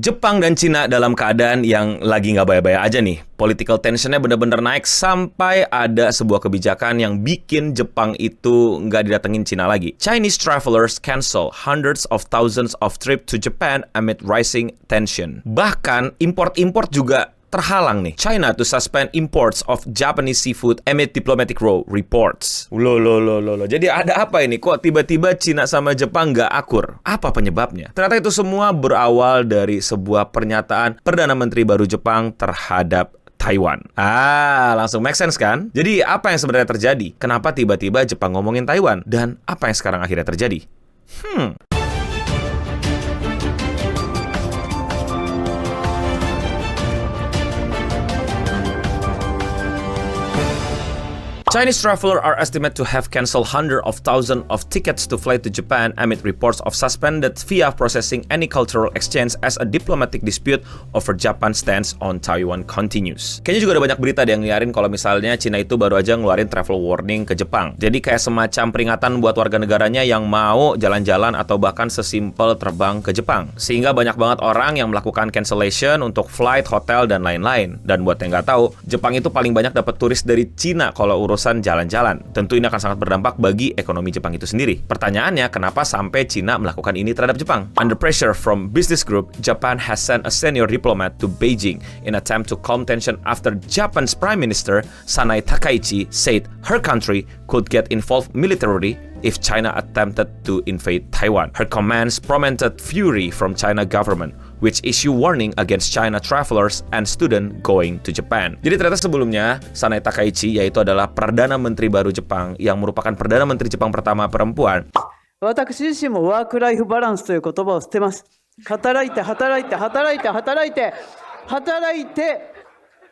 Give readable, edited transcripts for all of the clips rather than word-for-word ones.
Jepang dan Cina dalam keadaan yang lagi nggak baya-baya aja nih. Political tensionnya bener-bener naik sampai ada sebuah kebijakan yang bikin Jepang itu nggak didatengin Cina lagi. Chinese travelers cancel hundreds of thousands of trips to Japan amid rising tension. Bahkan import-import juga terhalang nih. China to suspend imports of Japanese seafood amid diplomatic row reports. Loh. Jadi ada apa ini? Kok tiba-tiba Cina sama Jepang nggak akur? Apa penyebabnya? Ternyata itu semua berawal dari sebuah pernyataan Perdana Menteri baru Jepang terhadap Taiwan. Langsung make sense kan? Jadi apa yang sebenarnya terjadi? Kenapa tiba-tiba Jepang ngomongin Taiwan? Dan apa yang sekarang akhirnya terjadi? Chinese travelers are estimated to have canceled hundreds of thousands of tickets to fly to Japan amid reports of suspended via processing any cultural exchange as a diplomatic dispute over Japan's stance on Taiwan continues. Kayaknya juga ada banyak berita yang ngiarin kalau misalnya Cina itu baru aja ngeluarin travel warning ke Jepang. Jadi kayak semacam peringatan buat warga negaranya yang mau jalan-jalan atau bahkan sesimpel terbang ke Jepang. Sehingga banyak banget orang yang melakukan cancellation untuk flight, hotel, dan lain-lain. Dan buat yang nggak tahu, Jepang itu paling banyak dapat turis dari Cina kalau urusan jalan-jalan. Tentu ini akan sangat berdampak bagi ekonomi Jepang itu sendiri. Pertanyaannya, kenapa sampai Cina melakukan ini terhadap Jepang? Under pressure from business group, Japan has sent a senior diplomat to Beijing in attempt to calm tension after Japan's Prime Minister Sanai Takaichi said her country could get involved militarily if China attempted to invade Taiwan. Her comments prompted fury from China government, which issue warning against China travelers and students going to Japan. Jadi ternyata sebelumnya, Sanai Takaichi, yaitu adalah Perdana Menteri baru Jepang, yang merupakan Perdana Menteri Jepang pertama perempuan. 私自身もワークライフバランスという言葉を捨てます。働いて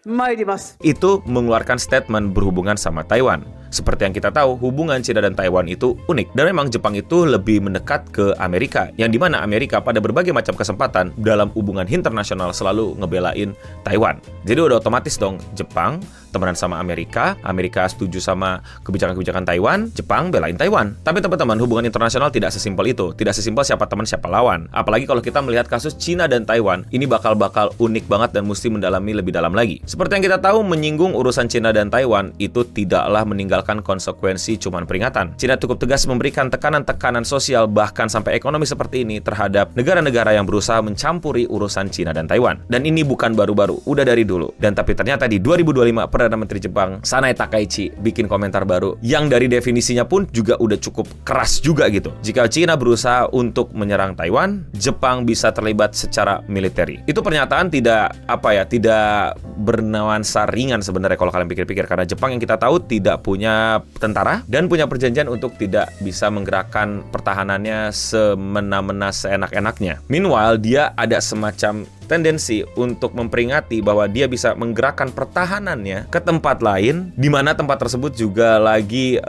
参ります。Itu mengeluarkan statement berhubungan sama Taiwan. Seperti yang kita tahu, hubungan Cina dan Taiwan itu unik. Dan memang Jepang itu lebih mendekat ke Amerika, yang dimana Amerika pada berbagai macam kesempatan dalam hubungan internasional selalu ngebelain Taiwan. Jadi udah otomatis dong, Jepang temenan sama Amerika, Amerika setuju sama kebijakan-kebijakan Taiwan, Jepang belain Taiwan. Tapi teman-teman, hubungan internasional tidak sesimpel itu. Tidak sesimpel siapa teman siapa lawan. Apalagi kalau kita melihat kasus Cina dan Taiwan, ini bakal unik banget dan mesti mendalami lebih dalam lagi. Seperti yang kita tahu, menyinggung urusan Cina dan Taiwan itu tidaklah meninggalkan konsekuensi cuman peringatan. Cina cukup tegas memberikan tekanan-tekanan sosial bahkan sampai ekonomi seperti ini terhadap negara-negara yang berusaha mencampuri urusan Cina dan Taiwan. Dan ini bukan baru-baru, udah dari dulu. Dan tapi ternyata di 2025 Perdana Menteri Jepang Sanai Takaichi bikin komentar baru yang dari definisinya pun juga udah cukup keras juga gitu. Jika Cina berusaha untuk menyerang Taiwan, Jepang bisa terlibat secara militeri. Itu pernyataan tidak bernuansa ringan sebenarnya kalau kalian pikir-pikir, karena Jepang yang kita tahu tidak punya tentara dan punya perjanjian untuk tidak bisa menggerakkan pertahanannya semena-mena seenak-enaknya. Meanwhile, dia ada semacam tendensi untuk memperingati bahwa dia bisa menggerakkan pertahanannya ke tempat lain, di mana tempat tersebut juga lagi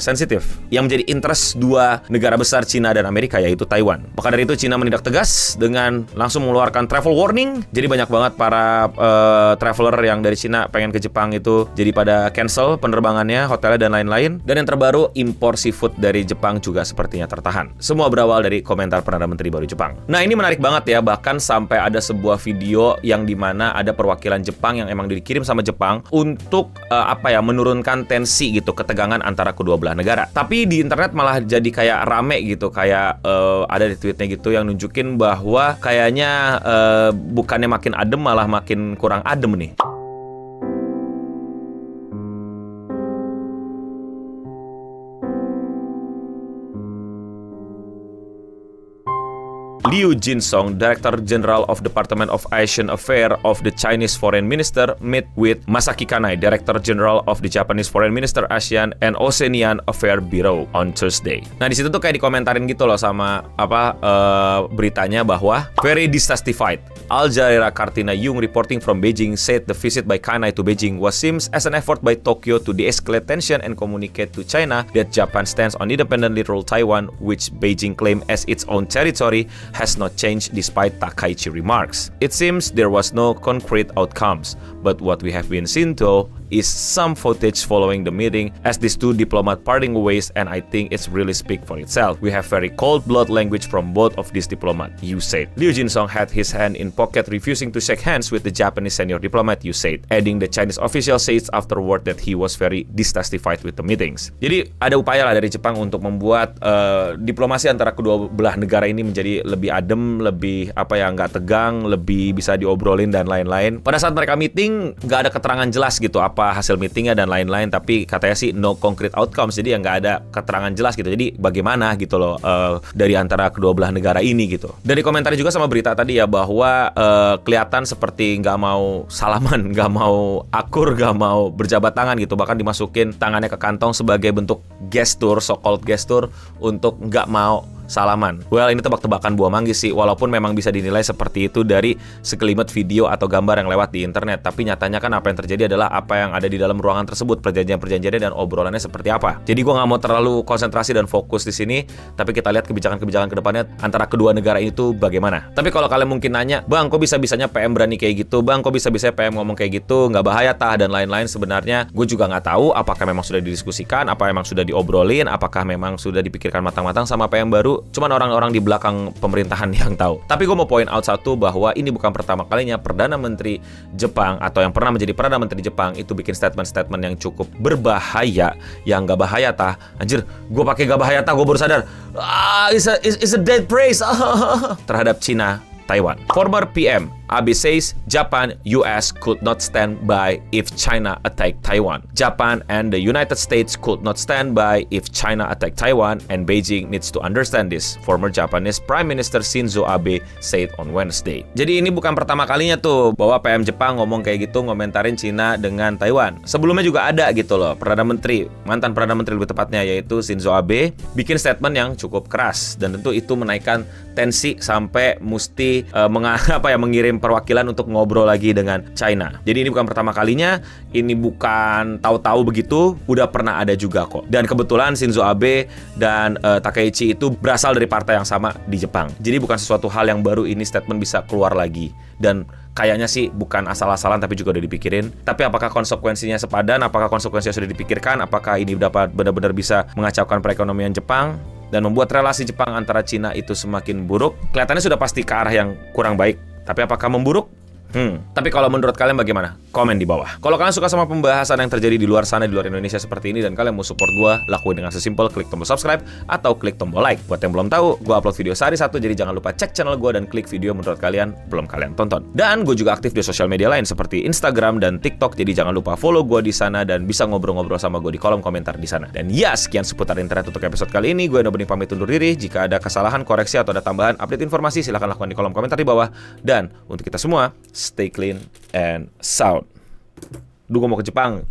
sensitif, yang menjadi interest dua negara besar Cina dan Amerika, yaitu Taiwan. Maka dari itu Cina menindak tegas dengan langsung mengeluarkan travel warning. Jadi banyak banget para traveler yang dari Cina pengen ke Jepang itu jadi pada cancel penerbangannya, hotelnya dan lain-lain. Dan yang terbaru, impor seafood dari Jepang juga sepertinya tertahan. Semua berawal dari komentar Perdana Menteri baru Jepang. Nah, ini menarik banget ya, bahkan sampai ada sebuah video yang dimana ada perwakilan Jepang yang emang dikirim sama Jepang untuk menurunkan tensi gitu, ketegangan antara kedua belah negara. Tapi di internet malah jadi kayak rame gitu, kayak ada di tweetnya gitu yang nunjukin bahwa kayaknya bukannya makin adem malah makin kurang adem nih. Liu Jinsong, Director General of Department of Asian Affairs of the Chinese Foreign Minister, met with Masaki Kanai, Director General of the Japanese Foreign Minister ASEAN and Oceanian Affairs Bureau on Thursday. Nah, di situ tuh kayak dikomentarin gitu loh sama beritanya bahwa very dissatisfied. Al Jazeera Kartina Yung reporting from Beijing said the visit by Kanai to Beijing was seems as an effort by Tokyo to de-escalate tension and communicate to China that Japan stands on independently ruled Taiwan, which Beijing claimed as its own territory, has not changed despite Takaichi remarks. It seems there was no concrete outcomes, but what we have been seeing though is some footage following the meeting as these two diplomat parting ways, and I think it's really speak for itself. We have very cold blood language from both of these diplomats, Yu said. Liu Jinsong had his hand in pocket refusing to shake hands with the Japanese senior diplomat, Yu said, adding the Chinese official says afterward that he was very dissatisfied with the meetings. Jadi ada upaya lah dari Jepang untuk membuat diplomasi antara kedua belah negara ini menjadi lebih adem, lebih nggak tegang, lebih bisa diobrolin dan lain-lain. Pada saat mereka meeting nggak ada keterangan jelas gitu apa hasil meetingnya dan lain-lain, tapi katanya sih no concrete outcomes, jadi nggak ada keterangan jelas gitu. Jadi bagaimana gitu loh dari antara kedua belah negara ini gitu. Dari komentar juga sama berita tadi ya bahwa kelihatan seperti nggak mau salaman, nggak mau akur, nggak mau berjabat tangan gitu, bahkan dimasukin tangannya ke kantong sebagai bentuk gestur, so-called gestur untuk nggak mau salaman. Well, ini tebak-tebakan buah manggis sih, walaupun memang bisa dinilai seperti itu dari sekelimat video atau gambar yang lewat di internet. Tapi nyatanya kan apa yang terjadi adalah apa yang ada di dalam ruangan tersebut, perjanjian-perjanjiannya dan obrolannya seperti apa. Jadi gue nggak mau terlalu konsentrasi dan fokus di sini, tapi kita lihat kebijakan-kebijakan ke depannya antara kedua negara itu bagaimana. Tapi kalau kalian mungkin nanya, Bang, kok bisa-bisanya PM berani kayak gitu? Bang, kok bisa-bisanya PM ngomong kayak gitu? Nggak bahaya tah? Dan lain-lain. Sebenarnya gue juga nggak tahu apakah memang sudah didiskusikan, apa memang sudah diobrolin, apakah memang sudah dipikirkan matang-matang sama PM baru. Cuman orang-orang di belakang pemerintahan yang tahu. Tapi gue mau point out satu, bahwa ini bukan pertama kalinya Perdana Menteri Jepang atau yang pernah menjadi Perdana Menteri Jepang itu bikin statement-statement yang cukup berbahaya. Yang gak bahaya tah. Anjir, gue pakai gak bahaya tah, gue baru sadar. It's a dead praise terhadap China, Taiwan. Former PM Abe says Japan, US could not stand by if China attacked Taiwan. Japan and the United States could not stand by if China attacked Taiwan, and Beijing needs to understand this, former Japanese Prime Minister Shinzo Abe said on Wednesday. Jadi ini bukan pertama kalinya tuh bahwa PM Jepang ngomong kayak gitu, ngomentarin China dengan Taiwan. Sebelumnya juga ada gitu loh, mantan Perdana Menteri lebih tepatnya, yaitu Shinzo Abe, bikin statement yang cukup keras, dan tentu itu menaikkan tensi sampai mesti mengirim perwakilan untuk ngobrol lagi dengan China. Jadi ini bukan pertama kalinya, ini bukan tahu-tahu begitu, udah pernah ada juga kok. Dan kebetulan Shinzo Abe dan Takaichi itu berasal dari partai yang sama di Jepang. Jadi bukan sesuatu hal yang baru ini statement bisa keluar lagi. Dan kayaknya sih bukan asal-asalan, tapi juga udah dipikirin. Tapi apakah konsekuensinya sepadan? Apakah konsekuensinya sudah dipikirkan? Apakah ini dapat benar-benar bisa mengacaukan perekonomian Jepang dan membuat relasi Jepang antara Cina itu semakin buruk? Kelihatannya sudah pasti ke arah yang kurang baik. Tapi apakah memburuk? Tapi kalau menurut kalian bagaimana? Komen di bawah. Kalau kalian suka sama pembahasan yang terjadi di luar sana, di luar Indonesia seperti ini, dan kalian mau support gue, lakuin dengan sesimpel klik tombol subscribe atau klik tombol like. Buat yang belum tahu, gue upload video sehari satu, jadi jangan lupa cek channel gue dan klik video menurut kalian belum kalian tonton. Dan gue juga aktif di sosial media lain seperti Instagram dan TikTok, jadi jangan lupa follow gue di sana dan bisa ngobrol-ngobrol sama gue di kolom komentar di sana. Dan ya, sekian seputar internet untuk episode kali ini. Gue Nobening pamit undur diri. Jika ada kesalahan, koreksi atau ada tambahan update informasi, silahkan lakukan di kolom komentar di bawah. Dan untuk kita semua, stay clean and sound. Duh, gue mau ke Jepang.